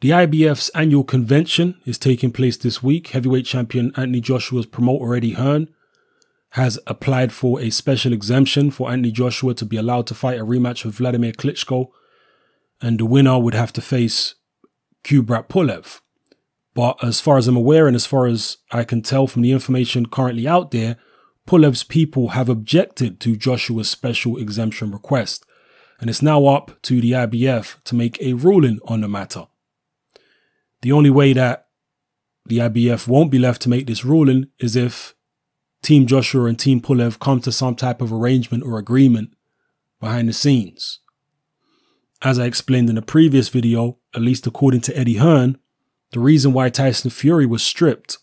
The IBF's annual convention is taking place this week. Heavyweight champion Anthony Joshua's promoter Eddie Hearn has applied for a special exemption for Anthony Joshua to be allowed to fight a rematch with Vladimir Klitschko, and the winner would have to face Kubrat Pulev. But as far as I'm aware, and as far as I can tell from the information currently out there, Pulev's people have objected to Joshua's special exemption request, and it's now up to the IBF to make a ruling on the matter. The only way that the IBF won't be left to make this ruling is if Team Joshua and Team Pulev come to some type of arrangement or agreement behind the scenes. As I explained in the previous video, at least according to Eddie Hearn, the reason why Tyson Fury was stripped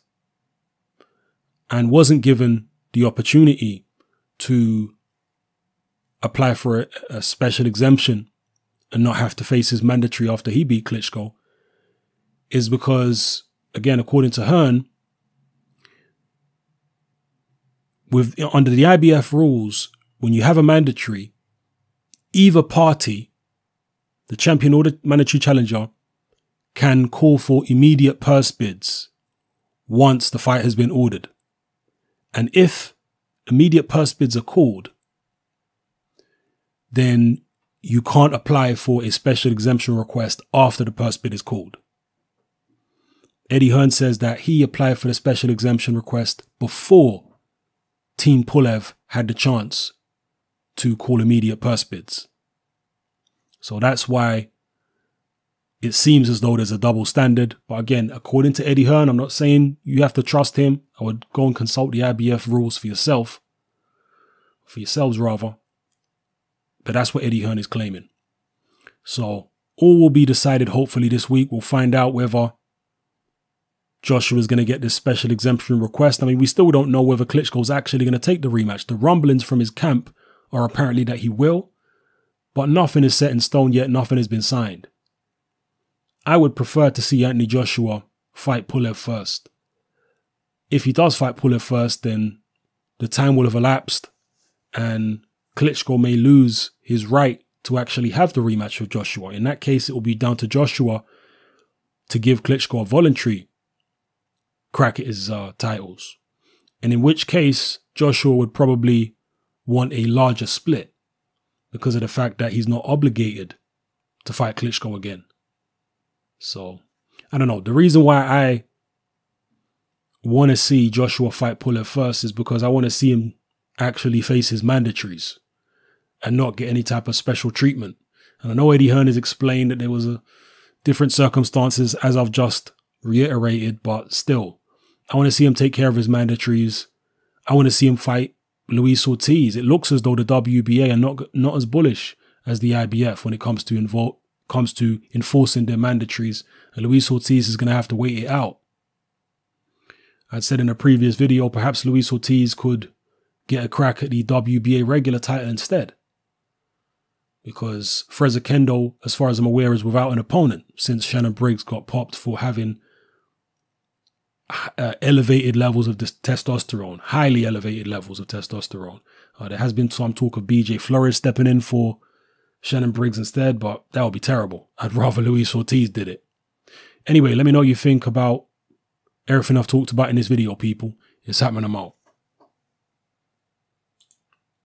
and wasn't given the opportunity to apply for a special exemption and not have to face his mandatory after he beat Klitschko is because, again, according to Hearn, under the IBF rules, when you have a mandatory, either party, the champion or the mandatory challenger, can call for immediate purse bids once the fight has been ordered. And if immediate purse bids are called, then you can't apply for a special exemption request after the purse bid is called. Eddie Hearn says that he applied for the special exemption request before Team Pulev had the chance to call immediate purse bids. So that's why it seems as though there's a double standard. But again, according to Eddie Hearn, I'm not saying you have to trust him. I would go and consult the IBF rules for yourselves rather. But that's what Eddie Hearn is claiming. So all will be decided hopefully this week. We'll find out whether Joshua is going to get this special exemption request. I mean, we still don't know whether Klitschko is actually going to take the rematch. The rumblings from his camp are apparently that he will, but nothing is set in stone yet. Nothing has been signed. I would prefer to see Anthony Joshua fight Pulev first. If he does fight Pulev first, then the time will have elapsed and Klitschko may lose his right to actually have the rematch with Joshua. In that case, it will be down to Joshua to give Klitschko a voluntary crack at his titles. And in which case, Joshua would probably want a larger split because of the fact that he's not obligated to fight Klitschko again. So, I don't know. The reason why I want to see Joshua fight Pulev first is because I want to see him actually face his mandatories and not get any type of special treatment. And I know Eddie Hearn has explained that there was different circumstances, as I've just reiterated, but still, I want to see him take care of his mandatories. I want to see him fight Luis Ortiz. It looks as though the WBA are not as bullish as the IBF when it comes to enforcing their mandatories, and Luis Ortiz is going to have to wait it out. I'd said in a previous video, perhaps Luis Ortiz could get a crack at the WBA regular title instead, because Frazer Kendall, as far as I'm aware, is without an opponent since Shannon Briggs got popped for having elevated levels of testosterone, highly elevated levels of testosterone. There has been some talk of BJ Flores stepping in for Shannon Briggs instead, but that would be terrible. I'd rather Luis Ortiz did it. Anyway, let me know what you think about everything I've talked about in this video, people. It's happening. I'm out.